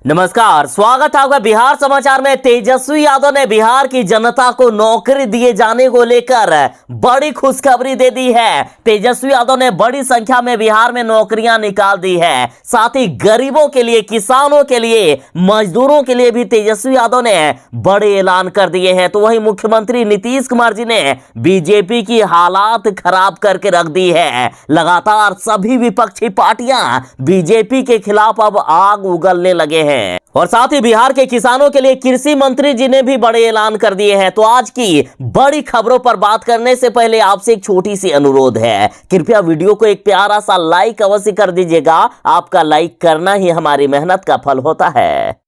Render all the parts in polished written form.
नमस्कार, स्वागत है आपका बिहार समाचार में। तेजस्वी यादव ने बिहार की जनता को नौकरी दिए जाने को लेकर बड़ी खुशखबरी दे दी है। तेजस्वी यादव ने बड़ी संख्या में बिहार में नौकरियां निकाल दी है। साथ ही गरीबों के लिए, किसानों के लिए, मजदूरों के लिए भी तेजस्वी यादव ने बड़े ऐलान कर दिए हैं। तो वहीं मुख्यमंत्री नीतीश कुमार जी ने बीजेपी की हालात खराब करके रख दी है। लगातार सभी विपक्षी पार्टियां बीजेपी के खिलाफ अब आग उगलने लगे हैं। और साथ ही बिहार के किसानों के लिए कृषि मंत्री जी ने भी बड़े ऐलान कर दिए हैं। तो आज की बड़ी खबरों पर बात करने से पहले आपसे एक छोटी सी अनुरोध है, कृपया वीडियो को एक प्यारा सा लाइक अवश्य कर दीजिएगा। आपका लाइक करना ही हमारी मेहनत का फल होता है।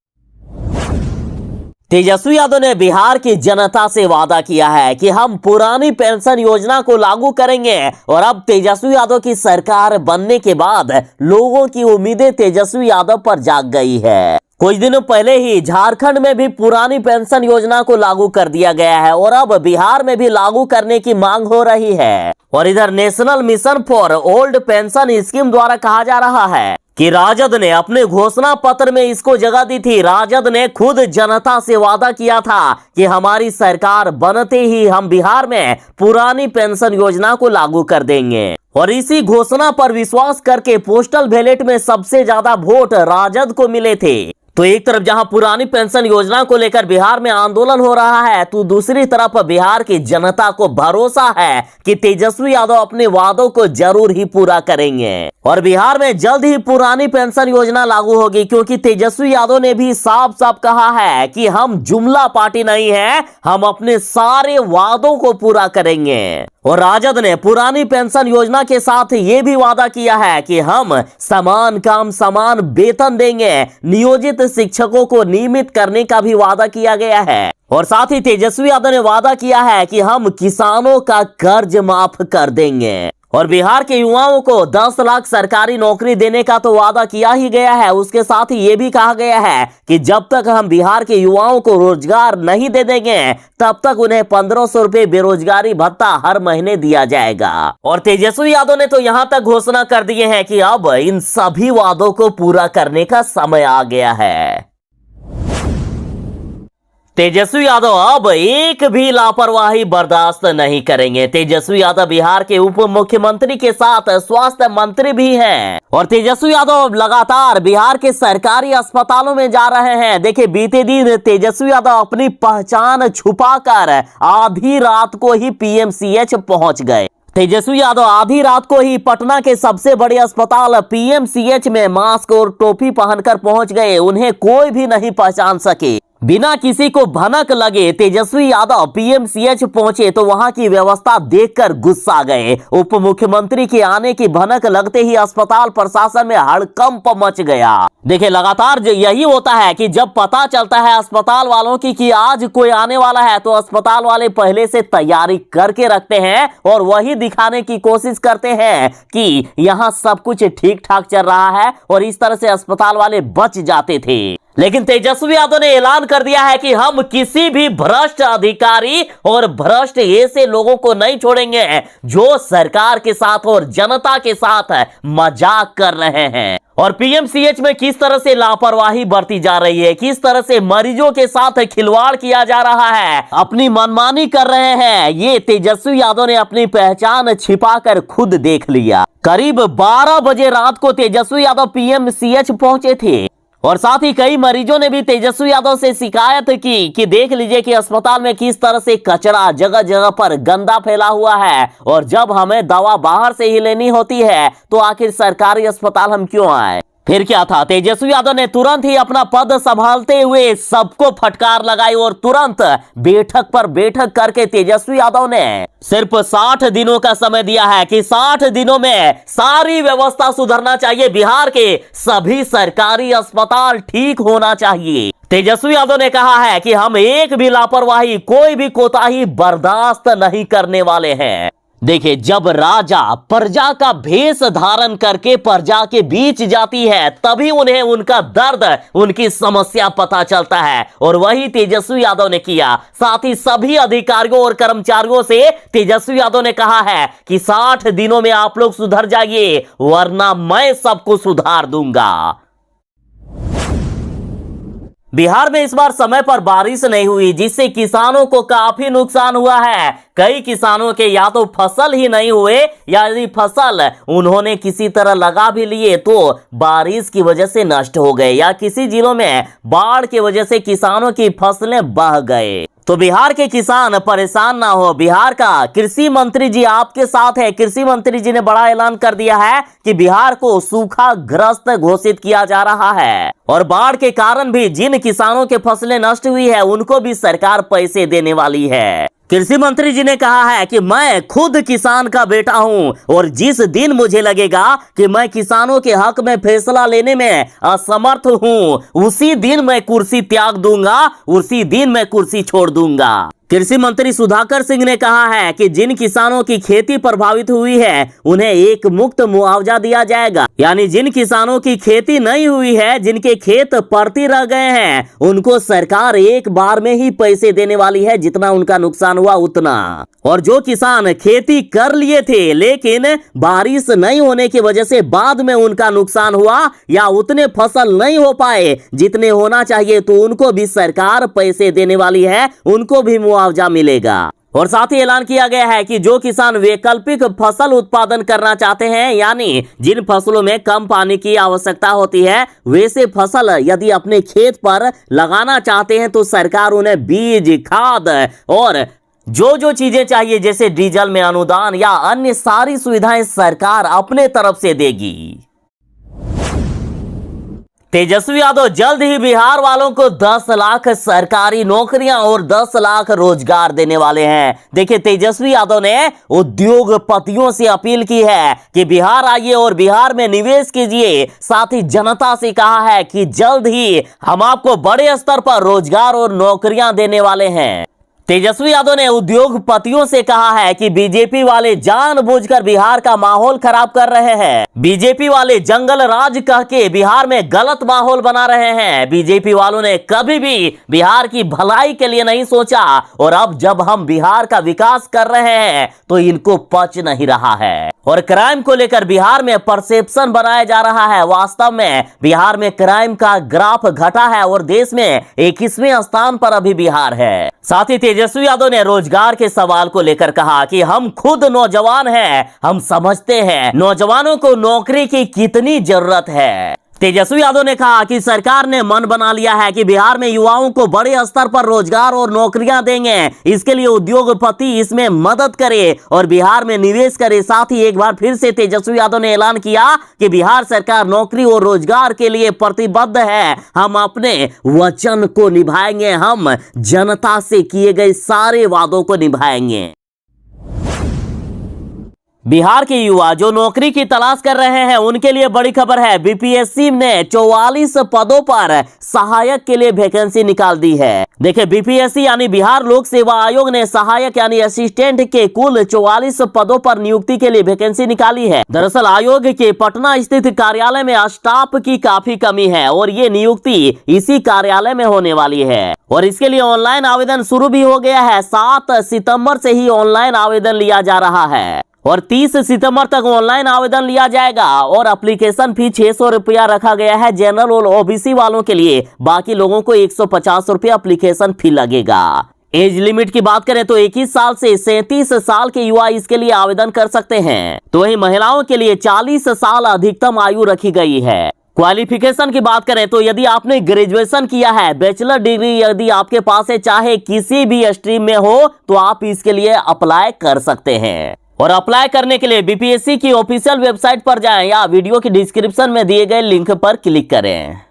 तेजस्वी यादव ने बिहार की जनता से वादा किया है कि हम पुरानी पेंशन योजना को लागू करेंगे। और अब तेजस्वी यादव की सरकार बनने के बाद लोगों की उम्मीदें तेजस्वी यादव पर जाग गई है। कुछ दिनों पहले ही झारखंड में भी पुरानी पेंशन योजना को लागू कर दिया गया है और अब बिहार में भी लागू करने की मांग हो रही है। और इधर national mission for old pension scheme द्वारा कहा जा रहा है कि राजद ने अपने घोषणा पत्र में इसको जगह दी थी। राजद ने खुद जनता से वादा किया था कि हमारी सरकार बनते ही हम बिहार में पुरानी पेंशन योजना को लागू कर देंगे। और इसी घोषणा पर विश्वास करके पोस्टल बैलेट में सबसे ज्यादा वोट राजद को मिले थे। तो एक तरफ जहां पुरानी पेंशन योजना को लेकर बिहार में आंदोलन हो रहा है, तो दूसरी तरफ बिहार की जनता को भरोसा है कि तेजस्वी यादव अपने वादों को जरूर ही पूरा करेंगे। और बिहार में जल्द ही पुरानी पेंशन योजना लागू होगी, क्योंकि तेजस्वी यादव ने भी साफ साफ कहा है कि हम जुमला पार्टी नहीं है, हम अपने सारे वादों को पूरा करेंगे। और राजद ने पुरानी पेंशन योजना के साथ ये भी वादा किया है कि हम समान काम समान वेतन देंगे। नियोजित शिक्षकों को नियमित करने का भी वादा किया गया है। और साथ ही तेजस्वी यादव ने वादा किया है कि हम किसानों का कर्ज माफ कर देंगे। और बिहार के युवाओं को 10 लाख सरकारी नौकरी देने का तो वादा किया ही गया है। उसके साथ ही ये भी कहा गया है कि जब तक हम बिहार के युवाओं को रोजगार नहीं दे देंगे, तब तक उन्हें 1500 रुपए बेरोजगारी भत्ता हर महीने दिया जाएगा। और तेजस्वी यादव ने तो यहां तक घोषणा कर दिए हैं कि अब इन सभी वादों को पूरा करने का समय आ गया है। तेजस्वी यादव अब एक भी लापरवाही बर्दाश्त नहीं करेंगे। तेजस्वी यादव बिहार के उप मुख्यमंत्री के साथ स्वास्थ्य मंत्री भी हैं। और तेजस्वी यादव लगातार बिहार के सरकारी अस्पतालों में जा रहे हैं। देखिए, बीते दिन तेजस्वी यादव अपनी पहचान छुपाकर आधी रात को ही पीएमसीएच पहुंच गए। तेजस्वी यादव आधी रात को ही पटना के सबसे बड़े अस्पताल पीएमसीएच में मास्क और टोपी पहनकर पहुंच गए। उन्हें कोई भी नहीं पहचान सके। बिना किसी को भनक लगे तेजस्वी यादव पीएमसीएच पहुंचे तो वहां की व्यवस्था देखकर गुस्सा गए। उप मुख्यमंत्री के आने की भनक लगते ही अस्पताल प्रशासन में हड़कंप मच गया। देखिए, लगातार यही होता है कि जब पता चलता है अस्पताल वालों की कि आज कोई आने वाला है, तो अस्पताल वाले पहले से तैयारी करके रखते हैं और वही दिखाने की कोशिश करते हैं कि यहाँ सब कुछ ठीक ठाक चल रहा है। और इस तरह से अस्पताल वाले बच जाते थे। लेकिन तेजस्वी यादव ने ऐलान कर दिया है कि हम किसी भी भ्रष्ट अधिकारी और भ्रष्ट ऐसे लोगों को नहीं छोड़ेंगे जो सरकार के साथ और जनता के साथ मजाक कर रहे हैं। और पीएमसीएच में किस तरह से लापरवाही बरती जा रही है, किस तरह से मरीजों के साथ खिलवाड़ किया जा रहा है, अपनी मनमानी कर रहे हैं, ये तेजस्वी यादव ने अपनी पहचान छिपाकर खुद देख लिया। करीब 12 बजे रात को तेजस्वी यादव पीएमसीएच पहुंचे थे। और साथ ही कई मरीजों ने भी तेजस्वी यादव से शिकायत की कि देख लीजिए कि अस्पताल में किस तरह से कचरा जगह जगह पर गंदा फैला हुआ है। और जब हमें दवा बाहर से ही लेनी होती है, तो आखिर सरकारी अस्पताल हम क्यों आए। फिर क्या था, तेजस्वी यादव ने तुरंत ही अपना पद संभालते हुए सबको फटकार लगाई और तुरंत बैठक पर बैठक करके तेजस्वी यादव ने सिर्फ 60 दिनों का समय दिया है कि 60 दिनों में सारी व्यवस्था सुधरना चाहिए। बिहार के सभी सरकारी अस्पताल ठीक होना चाहिए। तेजस्वी यादव ने कहा है कि हम एक भी लापरवाही, कोई भी कोताही बर्दाश्त नहीं करने वाले हैं। देखिए, जब राजा प्रजा का भेष धारण करके प्रजा के बीच जाती है, तभी उन्हें उनका दर्द, उनकी समस्या पता चलता है। और वही तेजस्वी यादव ने किया। साथ ही सभी अधिकारियों और कर्मचारियों से तेजस्वी यादव ने कहा है कि 60 दिनों में आप लोग सुधर जाइए, वरना मैं सबको सुधार दूंगा। बिहार में इस बार समय पर बारिश नहीं हुई, जिससे किसानों को काफी नुकसान हुआ है। कई किसानों के या तो फसल ही नहीं हुए, या यदि फसल उन्होंने किसी तरह लगा भी लिए तो बारिश की वजह से नष्ट हो गए, या किसी जिलों में बाढ़ की वजह से किसानों की फसलें बह गए। तो बिहार के किसान परेशान ना हो, बिहार का कृषि मंत्री जी आपके साथ है। कृषि मंत्री जी ने बड़ा ऐलान कर दिया है कि बिहार को सूखाग्रस्त घोषित किया जा रहा है, और बाढ़ के कारण भी जिन किसानों के फसलें नष्ट हुई है उनको भी सरकार पैसे देने वाली है। कृषि मंत्री जी ने कहा है कि मैं खुद किसान का बेटा हूं, और जिस दिन मुझे लगेगा कि मैं किसानों के हक में फैसला लेने में असमर्थ हूं, उसी दिन मैं कुर्सी त्याग दूंगा, उसी दिन मैं कुर्सी छोड़ दूंगा। कृषि मंत्री सुधाकर सिंह ने कहा है कि जिन किसानों की खेती प्रभावित हुई है उन्हें एक मुक्त मुआवजा दिया जाएगा, यानी जिन किसानों की खेती नहीं हुई है, जिनके खेत पड़ती रह गए हैं, उनको सरकार एक बार में ही पैसे देने वाली है, जितना उनका नुकसान हुआ उतना। और जो किसान खेती कर लिए थे लेकिन बारिश नहीं होने की वजह से बाद में उनका नुकसान हुआ, या उतने फसल नहीं हो पाए जितने होना चाहिए, तो उनको भी सरकार पैसे देने वाली है, उनको भी मुआवजा मिलेगा। और साथ ही ऐलान किया गया है कि जो किसान वैकल्पिक फसल उत्पादन करना चाहते हैं, यानी जिन फसलों में कम पानी की आवश्यकता होती है, वैसे फसल यदि अपने खेत पर लगाना चाहते हैं तो सरकार उन्हें बीज, खाद और जो चीजें चाहिए जैसे डीजल में अनुदान या अन्य सारी सुविधाएं सरकार अपने तरफ से देगी। तेजस्वी यादव जल्द ही बिहार वालों को 10 लाख सरकारी नौकरियां और 10 लाख रोजगार देने वाले हैं। देखिए, तेजस्वी यादव ने उद्योगपतियों से अपील की है कि बिहार आइए और बिहार में निवेश कीजिए। साथ ही जनता से कहा है कि जल्द ही हम आपको बड़े स्तर पर रोजगार और नौकरियां देने वाले हैं। तेजस्वी यादव ने उद्योगपतियों से कहा है कि बीजेपी वाले जानबूझकर बिहार का माहौल खराब कर रहे हैं। बीजेपी वाले जंगल राज कह के बिहार में गलत माहौल बना रहे हैं। बीजेपी वालों ने कभी भी बिहार की भलाई के लिए नहीं सोचा, और अब जब हम बिहार का विकास कर रहे हैं तो इनको पच नहीं रहा है। और क्राइम को लेकर बिहार में परसेप्शन बनाया जा रहा है। वास्तव में बिहार में क्राइम का ग्राफ घटा है और देश में 21वें स्थान पर अभी बिहार है। साथ ही तेजस्वी यादव ने रोजगार के सवाल को लेकर कहा कि हम खुद नौजवान हैं, हम समझते हैं नौजवानों को नौकरी की कितनी जरूरत है। तेजस्वी यादव ने कहा कि सरकार ने मन बना लिया है कि बिहार में युवाओं को बड़े स्तर पर रोजगार और नौकरियां देंगे। इसके लिए उद्योगपति इसमें मदद करे और बिहार में निवेश करे। साथ ही एक बार फिर से तेजस्वी यादव ने ऐलान किया कि बिहार सरकार नौकरी और रोजगार के लिए प्रतिबद्ध है। हम अपने वचन को निभाएंगे, हम जनता से किए गए सारे वादों को निभाएंगे। बिहार के युवा जो नौकरी की तलाश कर रहे हैं उनके लिए बड़ी खबर है। बीपीएससी ने 44 पदों पर सहायक के लिए वैकेंसी निकाल दी है। देखिए, बीपीएससी यानी बिहार लोक सेवा आयोग ने सहायक यानी असिस्टेंट के कुल 44 पदों पर नियुक्ति के लिए वैकेंसी निकाली है। दरअसल आयोग के पटना स्थित कार्यालय में स्टाफ की काफी कमी है और ये नियुक्ति इसी कार्यालय में होने वाली है, और इसके लिए ऑनलाइन आवेदन शुरू भी हो गया है। 7 सितंबर से ही ऑनलाइन आवेदन लिया जा रहा है और 30 सितंबर तक ऑनलाइन आवेदन लिया जाएगा। और एप्लीकेशन फी 600 रुपया रखा गया है जनरल और ओबीसी वालों के लिए। बाकी लोगों को 150 रुपया एप्लीकेशन फी लगेगा। एज लिमिट की बात करें तो 21 साल से 37 साल के युवा इसके लिए आवेदन कर सकते हैं। तो वहीं महिलाओं के लिए 40 साल अधिकतम आयु रखी गई है। क्वालिफिकेशन की बात करें तो यदि आपने ग्रेजुएशन किया है, बैचलर डिग्री यदि आपके पास है, चाहे किसी भी स्ट्रीम में हो, तो आप इसके लिए अप्लाई कर सकते हैं। और अप्लाई करने के लिए बीपीएससी की ऑफिशियल वेबसाइट पर जाएं या वीडियो की डिस्क्रिप्शन में दिए गए लिंक पर क्लिक करें।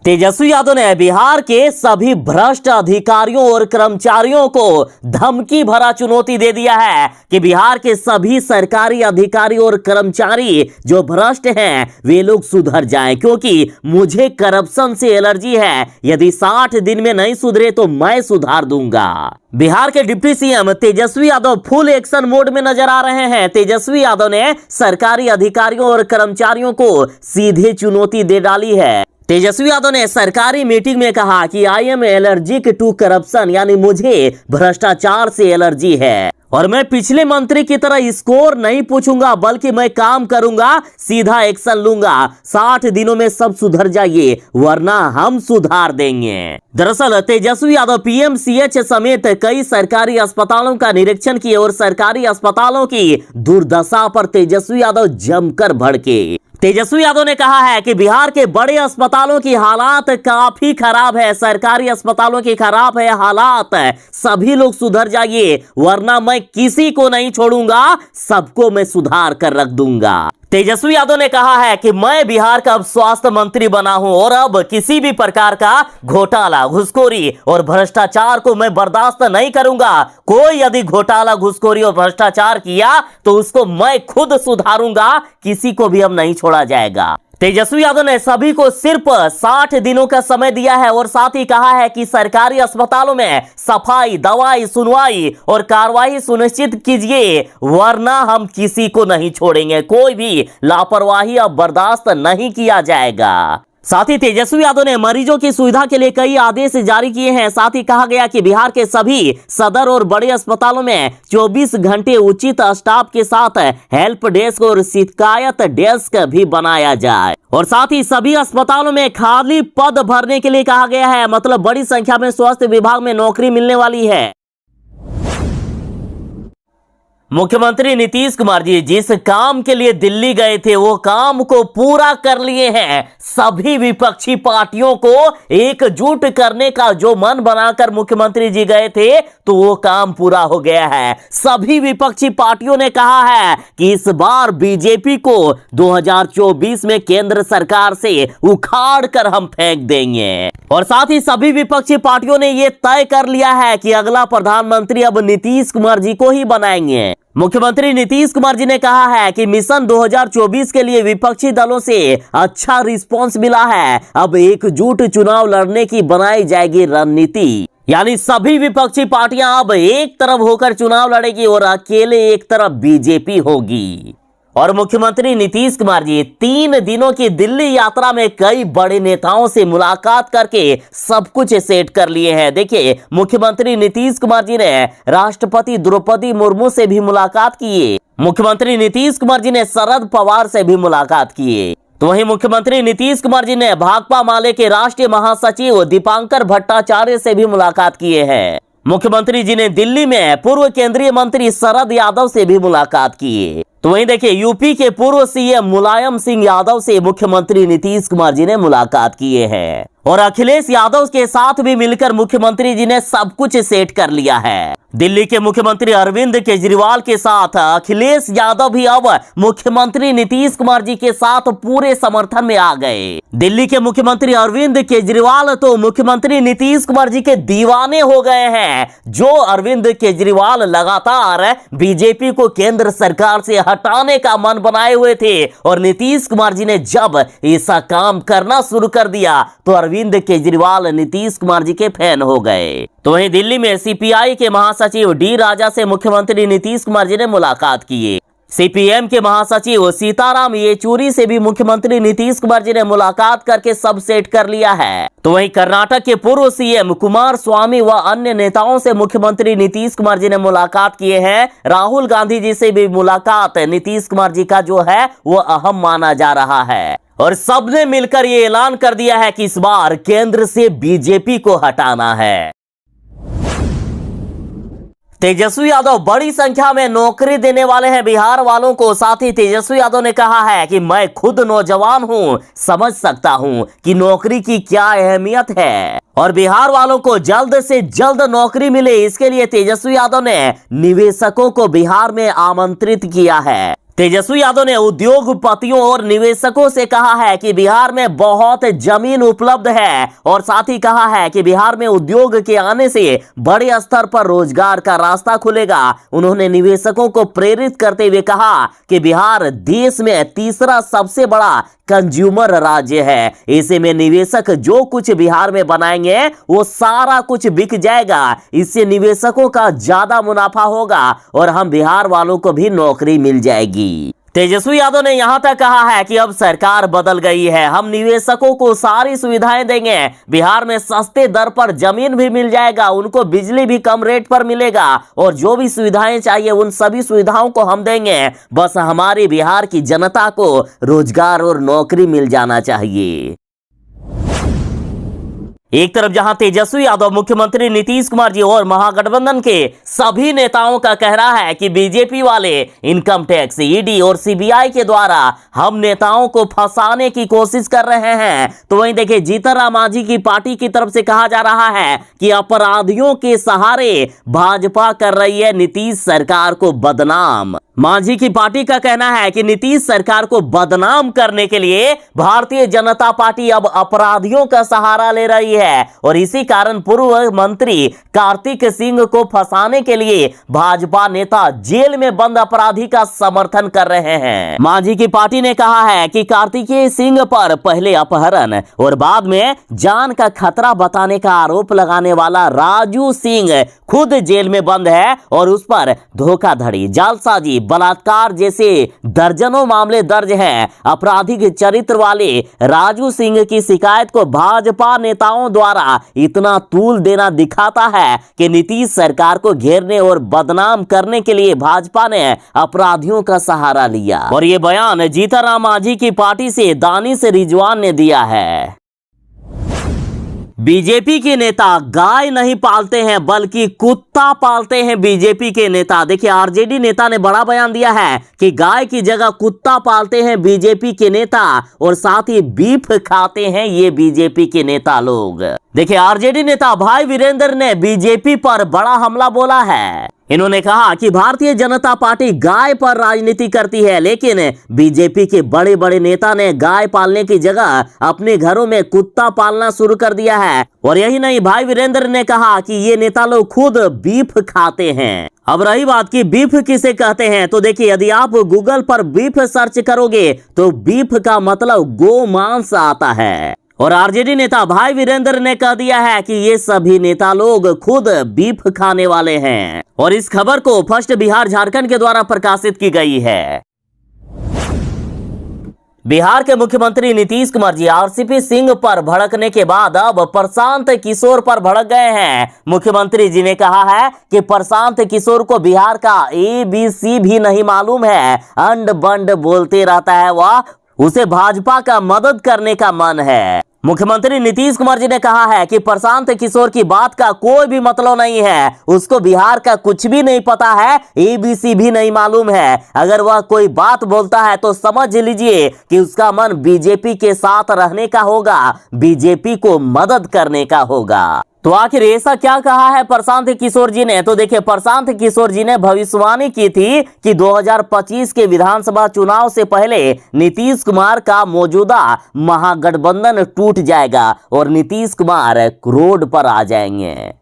तेजस्वी यादव ने बिहार के सभी भ्रष्ट अधिकारियों और कर्मचारियों को धमकी भरा चुनौती दे दिया है कि बिहार के सभी सरकारी अधिकारी और कर्मचारी जो भ्रष्ट हैं वे लोग सुधर जाएं, क्योंकि मुझे करप्शन से एलर्जी है। यदि 60 दिन में नहीं सुधरे तो मैं सुधार दूंगा। बिहार के deputy CM Tejashwi Yadav full action mode में नजर आ रहे हैं। तेजस्वी यादव ने सरकारी अधिकारियों और कर्मचारियों को सीधे चुनौती दे डाली है। तेजस्वी यादव ने सरकारी मीटिंग में कहा कि I am allergic to corruption, यानी मुझे भ्रष्टाचार से एलर्जी है और मैं पिछले मंत्री की तरह स्कोर नहीं पूछूंगा, बल्कि मैं काम करूंगा, सीधा एक्शन लूंगा। 60 दिनों में सब सुधर जाइए, वरना हम सुधार देंगे। दरअसल तेजस्वी यादव पीएमसीएच समेत कई सरकारी अस्पतालों का निरीक्षण किए और सरकारी अस्पतालों की दुर्दशा पर तेजस्वी यादव जमकर भड़के। तेजस्वी यादव ने कहा है कि बिहार के बड़े अस्पतालों की हालात काफी खराब है, सरकारी अस्पतालों की खराब है हालात, सभी लोग सुधर जाइए, वरना मैं किसी को नहीं छोड़ूंगा, सबको मैं सुधार कर रख दूंगा। तेजस्वी यादव ने कहा है कि मैं बिहार का अब स्वास्थ्य मंत्री बना हूं और अब किसी भी प्रकार का घोटाला, घुसखोरी और भ्रष्टाचार को मैं बर्दाश्त नहीं करूंगा। कोई यदि घोटाला, घुसखोरी और भ्रष्टाचार किया तो उसको मैं खुद सुधारूंगा, किसी को भी अब नहीं छोड़ा जाएगा। तेजस्वी यादव ने सभी को सिर्फ 60 दिनों का समय दिया है और साथ ही कहा है कि सरकारी अस्पतालों में सफाई, दवाई, सुनवाई और कार्रवाई सुनिश्चित कीजिए, वरना हम किसी को नहीं छोड़ेंगे। कोई भी लापरवाही अब बर्दाश्त नहीं किया जाएगा। साथ ही तेजस्वी यादव ने मरीजों की सुविधा के लिए कई आदेश जारी किए हैं। साथ ही कहा गया कि बिहार के सभी सदर और बड़े अस्पतालों में 24 घंटे उचित स्टाफ के साथ हेल्प डेस्क और शिकायत डेस्क भी बनाया जाए और साथ ही सभी अस्पतालों में खाली पद भरने के लिए कहा गया है, मतलब बड़ी संख्या में स्वास्थ्य विभाग में नौकरी मिलने वाली है। मुख्यमंत्री नीतीश कुमार जी जिस काम के लिए दिल्ली गए थे वो काम को पूरा कर लिए हैं। सभी विपक्षी पार्टियों को एकजुट करने का जो मन बनाकर मुख्यमंत्री जी गए थे तो वो काम पूरा हो गया है। सभी विपक्षी पार्टियों ने कहा है कि इस बार बीजेपी को 2024 में केंद्र सरकार से उखाड़ कर हम फेंक देंगे और साथ ही सभी विपक्षी पार्टियों ने ये तय कर लिया है कि अगला प्रधानमंत्री अब नीतीश कुमार जी को ही बनाएंगे। मुख्यमंत्री नीतीश कुमार जी ने कहा है कि मिशन 2024 के लिए विपक्षी दलों से अच्छा रिस्पांस मिला है, अब एकजुट चुनाव लड़ने की बनाई जाएगी रणनीति, यानी सभी विपक्षी पार्टियां अब एक तरफ होकर चुनाव लड़ेगी और अकेले एक तरफ बीजेपी होगी। और मुख्यमंत्री नीतीश कुमार जी 3 दिनों की दिल्ली यात्रा में कई बड़े नेताओं से मुलाकात करके सब कुछ सेट कर लिए हैं। देखिए, मुख्यमंत्री नीतीश कुमार जी ने राष्ट्रपति द्रौपदी मुर्मू से भी मुलाकात की। मुख्यमंत्री नीतीश कुमार जी ने शरद पवार से भी मुलाकात की। तो वहीं मुख्यमंत्री नीतीश कुमार जी ने भाकपा माले के राष्ट्रीय महासचिव दीपांकर भट्टाचार्य से भी मुलाकात किए हैं। मुख्यमंत्री जी ने दिल्ली में पूर्व केंद्रीय मंत्री शरद यादव से भी मुलाकात की। तो वहीं देखिए, यूपी के पूर्व सीएम मुलायम सिंह यादव से मुख्यमंत्री नीतीश कुमार जी ने मुलाकात किए हैं और अखिलेश यादव के साथ भी मिलकर मुख्यमंत्री जी ने सब कुछ सेट कर लिया है। दिल्ली के मुख्यमंत्री अरविंद केजरीवाल के साथ अखिलेश यादव भी अब मुख्यमंत्री नीतीश कुमार जी के साथ पूरे समर्थन में आ गए। दिल्ली के मुख्यमंत्री अरविंद केजरीवाल तो मुख्यमंत्री नीतीश कुमार जी के दीवाने हो गए हैं। जो अरविंद केजरीवाल लगातार बीजेपी को केंद्र सरकार से हटाने का मन बनाए हुए थे और नीतीश कुमार जी ने जब ऐसा काम करना शुरू कर दिया तो अरविंद केजरीवाल नीतीश कुमार जी के फैन हो गए। तो वहीं दिल्ली में सीपीआई के महासचिव डी राजा से मुख्यमंत्री नीतीश कुमार जी ने मुलाकात की। सीपीएम के महासचिव सीताराम येचूरी से भी मुख्यमंत्री नीतीश कुमार जी ने मुलाकात करके सब सेट कर लिया है। तो वहीं कर्नाटक के पूर्व सीएम कुमार स्वामी व अन्य नेताओं से मुख्यमंत्री नीतीश कुमार जी ने मुलाकात किए हैं। राहुल गांधी जी से भी मुलाकात नीतीश कुमार जी का जो है वो अहम माना जा रहा है और सबने मिलकर ये ऐलान कर दिया है कि इस बार केंद्र से बीजेपी को हटाना है। तेजस्वी यादव बड़ी संख्या में नौकरी देने वाले हैं बिहार वालों को। साथ ही तेजस्वी यादव ने कहा है कि मैं खुद नौजवान हूं, समझ सकता हूं कि नौकरी की क्या अहमियत है और बिहार वालों को जल्द से जल्द नौकरी मिले, इसके लिए तेजस्वी यादव ने निवेशकों को बिहार में आमंत्रित किया है। तेजस्वी यादव ने उद्योगपतियों और निवेशकों से कहा है कि बिहार में बहुत जमीन उपलब्ध है और साथ ही कहा है कि बिहार में उद्योग के आने से बड़े स्तर पर रोजगार का रास्ता खुलेगा। उन्होंने निवेशकों को प्रेरित करते हुए कहा कि बिहार देश में तीसरा सबसे बड़ा कंज्यूमर राज्य है, ऐसे में निवेशक जो कुछ बिहार में बनाएंगे वो सारा कुछ बिक जाएगा। इससे निवेशकों का ज्यादा मुनाफा होगा और हम बिहार वालों को भी नौकरी मिल जाएगी। तेजस्वी यादव ने यहां तक कहा है कि अब सरकार बदल गई है, हम निवेशकों को सारी सुविधाएं देंगे, बिहार में सस्ते दर पर जमीन भी मिल जाएगा, उनको बिजली भी कम रेट पर मिलेगा और जो भी सुविधाएं चाहिए उन सभी सुविधाओं को हम देंगे, बस हमारी बिहार की जनता को रोजगार और नौकरी मिल जाना चाहिए। एक तरफ जहां तेजस्वी यादव, मुख्यमंत्री नीतीश कुमार जी और महागठबंधन के सभी नेताओं का कहना है कि बीजेपी वाले इनकम टैक्स, ईडी और सीबीआई के द्वारा हम नेताओं को फंसाने की कोशिश कर रहे हैं, तो वहीं देखिए जीतन राम मांझी की पार्टी की तरफ से कहा जा रहा है कि अपराधियों के सहारे भाजपा कर रही है नीतीश सरकार को बदनाम। मांझी की पार्टी का कहना है कि नीतीश सरकार को बदनाम करने के लिए भारतीय जनता पार्टी अब अपराधियों का सहारा ले रही है और इसी कारण पूर्व मंत्री कार्तिक सिंह को फंसाने के लिए भाजपा नेता जेल में बंद अपराधी का समर्थन कर रहे हैं। मांझी की पार्टी ने कहा है कि कार्तिकेय सिंह पर पहले अपहरण और बाद में जान का खतरा बताने का आरोप लगाने वाला राजू सिंह खुद जेल में बंद है और उस पर धोखाधड़ी, जालसाजी, बलात्कार जैसे दर्जनों मामले दर्ज हैं। आपराधिक चरित्र वाले राजू सिंह की शिकायत को भाजपा नेताओं द्वारा इतना तूल देना दिखाता है कि नीतीश सरकार को घेरने और बदनाम करने के लिए भाजपा ने अपराधियों का सहारा लिया। और ये बयान जीतन राम मांझी की पार्टी से दानिश रिजवान ने दिया है। बीजेपी के नेता गाय नहीं पालते हैं बल्कि कुत्ता पालते हैं। बीजेपी के नेता, देखिए आरजेडी नेता ने बड़ा बयान दिया है कि गाय की जगह कुत्ता पालते हैं बीजेपी के नेता और साथ ही बीफ खाते हैं ये बीजेपी के नेता लोग। देखिए आरजेडी नेता भाई वीरेंद्र ने बीजेपी पर बड़ा हमला बोला है। इन्होंने कहा कि भारतीय जनता पार्टी गाय पर राजनीति करती है, लेकिन बीजेपी के बड़े बड़े नेता ने गाय पालने की जगह अपने घरों में कुत्ता पालना शुरू कर दिया है। और यही नहीं, भाई वीरेंद्र ने कहा कि ये नेता लोग खुद बीफ खाते हैं। अब रही बात कि बीफ किसे कहते हैं, तो देखिए यदि आप गूगल पर बीफ सर्च करोगे तो बीफ का मतलब गो मांस आता है। और आरजेडी नेता भाई वीरेंद्र ने कह दिया है कि ये सभी नेता लोग खुद बीफ खाने वाले हैं। और इस खबर को फर्स्ट बिहार झारखंड के द्वारा प्रकाशित की गई है। बिहार के मुख्यमंत्री नीतीश कुमार जी आरसीपी सिंह पर भड़कने के बाद अब प्रशांत किशोर पर भड़क गए हैं। मुख्यमंत्री जी ने कहा है कि प्रशांत किशोर को बिहार का ABC भी नहीं मालूम है, अंड बंड बोलते रहता है वह, उसे भाजपा का मदद करने का मन है। मुख्यमंत्री नीतीश कुमार जी ने कहा है कि प्रशांत किशोर की बात का कोई भी मतलब नहीं है, उसको बिहार का कुछ भी नहीं पता है, ABC भी नहीं मालूम है। अगर वह कोई बात बोलता है तो समझ लीजिए कि उसका मन बीजेपी के साथ रहने का होगा, बीजेपी को मदद करने का होगा। तो आखिर ऐसा क्या कहा है प्रशांत किशोर जी ने, तो देखिए प्रशांत किशोर जी ने भविष्यवाणी की थी कि 2025 के विधानसभा चुनाव से पहले नीतीश कुमार का मौजूदा महागठबंधन टूट जाएगा और नीतीश कुमार रोड पर आ जाएंगे।